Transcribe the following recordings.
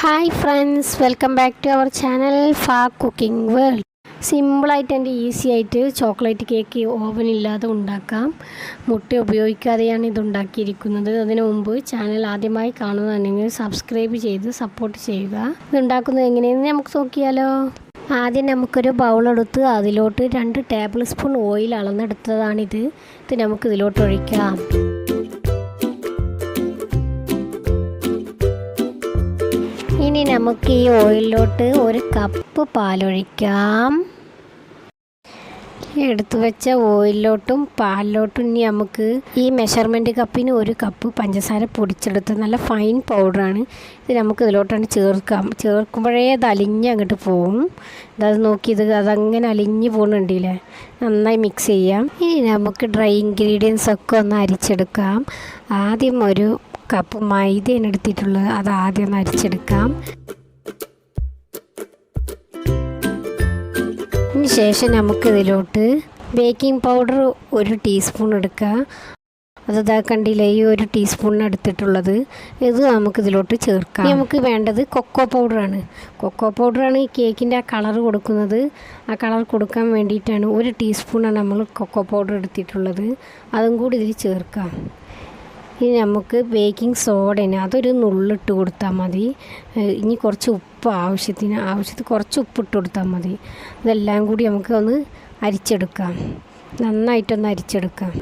Hi friends, welcome back to our channel cooking world. സിമ്പിളായിട്ട് and easy ആയിട്ട് chocolate cake ഓവനില്ലാതെ ഉണ്ടാക്കാം. മുട്ട ഉപയോഗിക്കാതെയാണ് ഇത് ഉണ്ടാക്കിയിരിക്കുന്നത്. അതിനു മുമ്പ് ചാനൽ ആദ്യമായി കാണുന്നതാണെങ്കിൽ സബ്സ്ക്രൈബ് ചെയ്ത് സപ്പോർട്ട് ചെയ്യുക. ഇത് ഉണ്ടാക്കുന്നത് എങ്ങനെയെന്ന് നമുക്ക് നോക്കിയാലോ. ആദ്യം നമുക്കൊരു ബൗളെടുത്ത് അതിലോട്ട് 2 ടേബിൾ സ്പൂൺ ഓയിൽ അളന്നെടുത്തതാണിത്. ഇത് നമുക്കിതിലോട്ട് ഒഴിക്കാം. ഇനി നമുക്ക് ഈ ഓയിലിലോട്ട് 1 കപ്പ് പാലൊഴിക്കാം. എടുത്തു വെച്ച ഓയിലിലോട്ടും പാലിലോട്ടും ഇനി നമുക്ക് ഈ മെഷർമെൻറ്റ് കപ്പിന് 1 കപ്പ് പഞ്ചസാര പൊടിച്ചെടുത്ത് നല്ല ഫൈൻ പൗഡറാണ്. ഇത് നമുക്ക് ഇതിലോട്ടാണ് ചേർക്കാം. ചേർക്കുമ്പോഴേ അത് അലിഞ്ഞ് അങ്ങോട്ട് പോകും. അത് നോക്കി അതങ്ങനെ അലിഞ്ഞ് പോകുന്നുണ്ടല്ലേ. നന്നായി മിക്സ് ചെയ്യാം. ഇനി നമുക്ക് ഡ്രൈ ഇൻഗ്രീഡിയൻസ് ഒക്കെ ഒന്ന് അരിച്ചെടുക്കാം. ആദ്യം 1 കപ്പ് മൈദയാണ് എടുത്തിട്ടുള്ളത്. അത് ആദ്യം ഒന്ന് അരിച്ചെടുക്കാം. അതിന് ശേഷം നമുക്കിതിലോട്ട് ബേക്കിംഗ് പൗഡർ 1 ടീസ്പൂൺ എടുക്കുക. അത് കണ്ടില്ലേ, ഈ 1 ടീസ്പൂണിന് എടുത്തിട്ടുള്ളത്. ഇത് നമുക്കിതിലോട്ട് ചേർക്കാം. നമുക്ക് വേണ്ടത് കൊക്കോ പൗഡറാണ്. കൊക്കോ പൗഡറാണ് ഈ കേക്കിൻ്റെ ആ കളർ കൊടുക്കുന്നത്. ആ കളർ കൊടുക്കാൻ വേണ്ടിയിട്ടാണ് 1 ടീസ്പൂണാണ് നമ്മൾ കൊക്കോ പൗഡർ എടുത്തിട്ടുള്ളത്. അതും കൂടി ഇതിൽ ചേർക്കാം. ഇനി നമുക്ക് ബേക്കിംഗ് സോഡയാണ്, അതൊരു നുള്ളിട്ട് കൊടുത്താൽ മതി. ഇനി കുറച്ച് ഉപ്പ് ആവശ്യത്തിന് കുറച്ച് ഉപ്പിട്ട് കൊടുത്താൽ മതി. ഇതെല്ലാം കൂടി നമുക്ക് ഒന്ന് അരിച്ചെടുക്കാം. നന്നായിട്ടൊന്ന് അരിച്ചെടുക്കാം.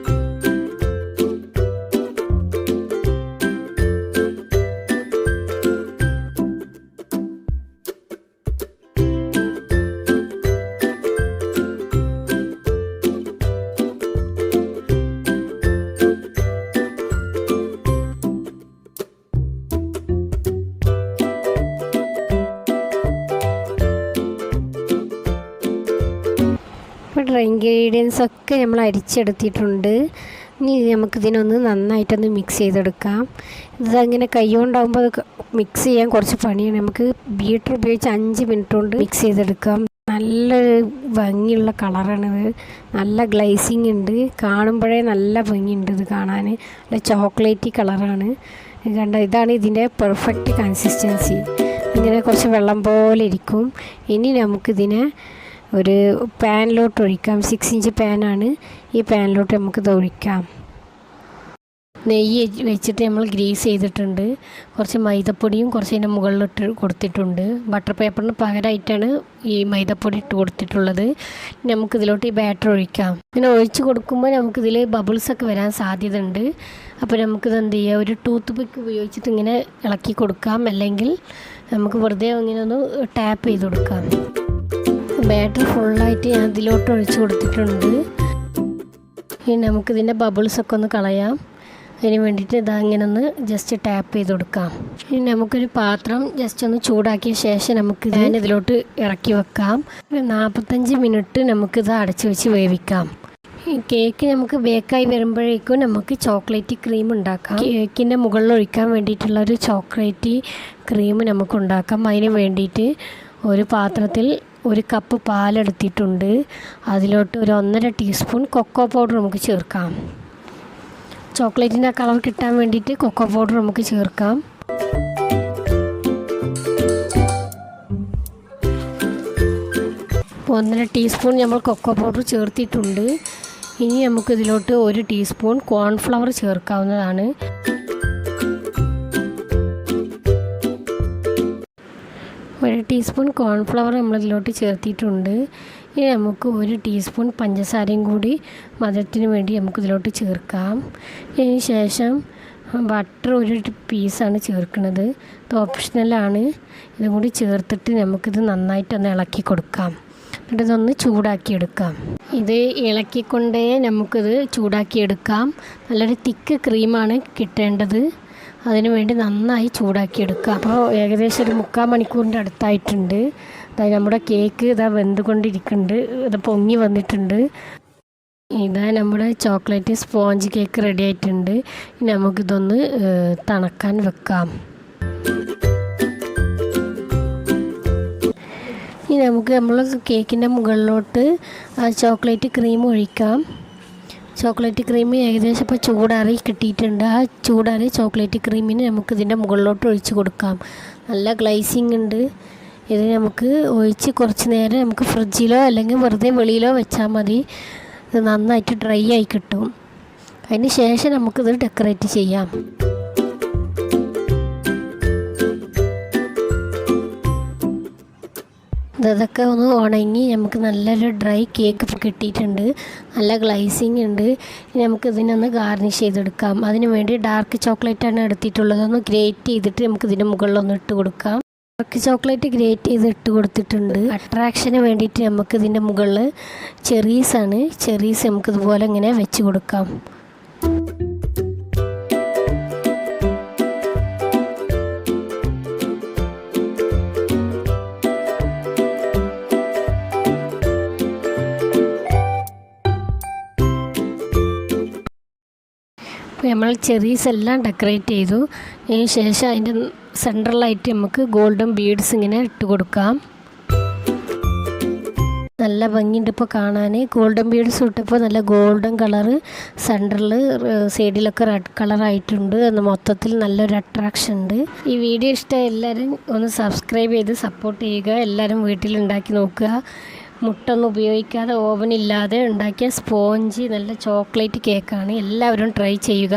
ഡ്രൈ ഇൻഗ്രീഡിയൻസ് ഒക്കെ നമ്മൾ അരിച്ചെടുത്തിട്ടുണ്ട്. ഇനി നമുക്കിതിനൊന്ന് നന്നായിട്ടൊന്ന് മിക്സ് ചെയ്തെടുക്കാം. ഇതങ്ങനെ കൈ കൊണ്ടാകുമ്പോൾ മിക്സ് ചെയ്യാൻ കുറച്ച് പണിയാണ്. നമുക്ക് ബീറ്റർ ഉപയോഗിച്ച് 5 മിനിറ്റ് കൊണ്ട് മിക്സ് ചെയ്തെടുക്കാം. നല്ല ഭംഗിയുള്ള കളറാണിത്. നല്ല ഗ്ലേസിങ് ഉണ്ട്. കാണുമ്പോഴേ നല്ല ഭംഗിയുണ്ട് ഇത് കാണാൻ. നല്ല ചോക്ലേറ്റ് കളറാണ്. ഇതാണ് ഇതിൻ്റെ പെർഫെക്റ്റ് കൺസിസ്റ്റൻസി. ഇങ്ങനെ കുറച്ച് വെള്ളം പോലെ ഇരിക്കും. ഇനി നമുക്കിതിനെ ഒരു പാനിലോട്ട് ഒഴിക്കാം. 6 ഇഞ്ച് പാനാണ്. ഈ പാനിലോട്ട് നമുക്കിത് ഒഴിക്കാം. നെയ്യ് വെച്ചിട്ട് നമ്മൾ ഗ്രീസ് ചെയ്തിട്ടുണ്ട്. കുറച്ച് മൈദപ്പൊടിയും കുറച്ച് ഇതിൻ്റെ മുകളിലിട്ട് കൊടുത്തിട്ടുണ്ട്. ബട്ടർ പേപ്പറിന് പകരമായിട്ടാണ് ഈ മൈദപ്പൊടി ഇട്ട് കൊടുത്തിട്ടുള്ളത്. നമുക്കിതിലോട്ട് ഈ ബാറ്റർ ഒഴിക്കാം. ഇങ്ങനെ ഒഴിച്ച് കൊടുക്കുമ്പോൾ നമുക്കിതിൽ ബബിൾസൊക്കെ വരാൻ സാധ്യത ഉണ്ട്. അപ്പോൾ നമുക്കിത് എന്ത് ചെയ്യുക, ഒരു ടൂത്ത് പിക്ക് ഉപയോഗിച്ചിട്ട് ഇങ്ങനെ ഇളക്കി കൊടുക്കാം. അല്ലെങ്കിൽ നമുക്ക് വെറുതെ ഇങ്ങനെ ഒന്ന് ടാപ്പ് ചെയ്ത് കൊടുക്കാം. ബാറ്റർ ഫുള്ളായിട്ട് ഞാൻ ഇതിലോട്ട് ഒഴിച്ച് കൊടുത്തിട്ടുണ്ട്. ഇനി നമുക്കിതിൻ്റെ ബബിൾസൊക്കെ ഒന്ന് കളയാം. അതിന് വേണ്ടിയിട്ട് ഇങ്ങനെ ഒന്ന് ജസ്റ്റ് ടാപ്പ് ചെയ്ത് കൊടുക്കാം. ഇനി നമുക്കൊരു പാത്രം ജസ്റ്റ് ഒന്ന് ചൂടാക്കിയ ശേഷം നമുക്ക് ഇതിലോട്ട് ഇറക്കി വെക്കാം. 45 മിനിറ്റ് നമുക്കിത് അടച്ച് വെച്ച് വേവിക്കാം. ഈ കേക്ക് നമുക്ക് ബേക്കായി വരുമ്പോഴേക്കും നമുക്ക് ചോക്ലേറ്റ് ക്രീം ഉണ്ടാക്കാം. കേക്കിൻ്റെ മുകളിൽ ഒഴിക്കാൻ വേണ്ടിയിട്ടുള്ളൊരു ചോക്ലേറ്റ് ക്രീം നമുക്ക് ഉണ്ടാക്കാം. അതിന് വേണ്ടിയിട്ട് ഒരു പാത്രത്തിൽ 1 കപ്പ് പാലെടുത്തിട്ടുണ്ട്. അതിലോട്ട് ഒരു 1.5 ടീസ്പൂൺ കൊക്കോ പൗഡർ നമുക്ക് ചേർക്കാം. ചോക്ലേറ്റിൻ്റെ കളർ കിട്ടാൻ വേണ്ടിയിട്ട് കൊക്കോ പൗഡർ നമുക്ക് ചേർക്കാം. ഇപ്പോൾ 1.5 ടീസ്പൂൺ നമ്മൾ കൊക്കോ പൗഡർ ചേർത്തിട്ടുണ്ട്. ഇനി നമുക്കിതിലോട്ട് 1 ടീസ്പൂൺ കോൺഫ്ലവർ ചേർക്കാവുന്നതാണ്. 1 ടീസ്പൂൺ കോൺഫ്ലവർ നമ്മളിതിലോട്ട് ചേർത്തിട്ടുണ്ട്. ഇനി നമുക്ക് 1 ടീസ്പൂൺ പഞ്ചസാരയും കൂടി മധുരത്തിന് വേണ്ടി നമുക്കിതിലോട്ട് ചേർക്കാം. ഇതിന് ശേഷം ബട്ടർ 1 പീസാണ് ചേർക്കുന്നത്. ഇത് ഓപ്ഷണലാണ്. ഇതും കൂടി ചേർത്തിട്ട് നമുക്കിത് നന്നായിട്ടൊന്ന് ഇളക്കി കൊടുക്കാം. എന്നിട്ട് ഇതൊന്ന് ചൂടാക്കിയെടുക്കാം. ഇത് ഇളക്കിക്കൊണ്ടേ നമുക്കിത് ചൂടാക്കിയെടുക്കാം. നല്ലൊരു തിക്ക് ക്രീമാണ് കിട്ടേണ്ടത്. അതിനു വേണ്ടി നന്നായി ചൂടാക്കിയെടുക്കുക. അപ്പോൾ ഏകദേശം ഒരു 3/4 മണിക്കൂറിൻ്റെ അടുത്തായിട്ടുണ്ട്. അതായത് നമ്മുടെ കേക്ക് വെന്തുകൊണ്ടിരിക്കുന്നുണ്ട്. ഇത് പൊങ്ങി വന്നിട്ടുണ്ട്. നമ്മുടെ ചോക്ലേറ്റ് സ്പോഞ്ച് കേക്ക് റെഡി ആയിട്ടുണ്ട്. ഇനി നമുക്കിതൊന്ന് തണുക്കാൻ വെക്കാം. ഇനി നമുക്ക് നമ്മൾ കേക്കിൻ്റെ മുകളിലോട്ട് ചോക്ലേറ്റ് ക്രീം ഒഴിക്കാം. ചോക്ലേറ്റ് ക്രീം ഏകദേശം ഇപ്പോൾ ചൂടാറി കിട്ടിയിട്ടുണ്ട്. ആ ചൂടാറി ചോക്ലേറ്റ് ക്രീമിന് നമുക്ക് ഇതിൻ്റെ മുകളിലോട്ട് ഒഴിച്ച് കൊടുക്കാം. നല്ല ഗ്ലേസിങ് ഉണ്ട്. ഇത് നമുക്ക് ഒഴിച്ച് കുറച്ച് നേരം നമുക്ക് ഫ്രിഡ്ജിലോ അല്ലെങ്കിൽ വെറുതെ വെളിയിലോ വെച്ചാൽ മതി. ഇത് നന്നായിട്ട് ഡ്രൈ ആയി കിട്ടും. അതിന് ശേഷം നമുക്കിത് ഡെക്കറേറ്റ് ചെയ്യാം. ഇതൊക്കെ ഒന്ന് ഉണങ്ങി നമുക്ക് നല്ലൊരു ഡ്രൈ കേക്ക് കിട്ടിയിട്ടുണ്ട്. നല്ല ഗ്ലേസിങ് ഉണ്ട്. ഇനി നമുക്ക് ഇതിനൊന്ന് ഗാർണിഷ് ചെയ്തെടുക്കാം. അതിന് വേണ്ടി ഡാർക്ക് ചോക്ലേറ്റാണ് എടുത്തിട്ടുള്ളത്. ഒന്ന് ഗ്രേറ്റ് ചെയ്തിട്ട് നമുക്ക് ഇതിൻ്റെ മുകളിലൊന്ന് ഇട്ട് കൊടുക്കാം. ഡാർക്ക് ചോക്ലേറ്റ് ഗ്രേറ്റ് ചെയ്ത് ഇട്ട് കൊടുത്തിട്ടുണ്ട്. അട്രാക്ഷന് വേണ്ടിയിട്ട് നമുക്ക് ഇതിൻ്റെ മുകളിൽ ചെറീസ് നമുക്കിതുപോലെ ഇങ്ങനെ വെച്ച് കൊടുക്കാം. നമ്മൾ ചെറീസ് എല്ലാം ഡെക്കറേറ്റ് ചെയ്തു. അതിന് ശേഷം അതിൻ്റെ സെൻട്രലായിട്ട് നമുക്ക് ഗോൾഡൻ ബീഡ്സ് ഇങ്ങനെ ഇട്ട് കൊടുക്കാം. നല്ല ഭംഗിയുണ്ട് ഇപ്പോൾ കാണാൻ. ഗോൾഡൻ ബീഡ്സ് ഇട്ടപ്പോൾ നല്ല ഗോൾഡൻ കളറ്, സെൻറ്ററിൽ സൈഡിലൊക്കെ റെഡ് കളറായിട്ടുണ്ട്. മൊത്തത്തിൽ നല്ലൊരു അട്രാക്ഷൻ ഉണ്ട്. ഈ വീഡിയോ ഇഷ്ടമായി എല്ലാവരും ഒന്ന് സബ്സ്ക്രൈബ് ചെയ്ത് സപ്പോർട്ട് ചെയ്യുക. എല്ലാവരും വീട്ടിലുണ്ടാക്കി നോക്കുക. മുട്ടൊന്നും ഉപയോഗിക്കാതെ ഓവനില്ലാതെ ഉണ്ടാക്കിയ സ്പോഞ്ച് നല്ല ചോക്ലേറ്റ് കേക്കാണ്. എല്ലാവരും ട്രൈ ചെയ്യുക.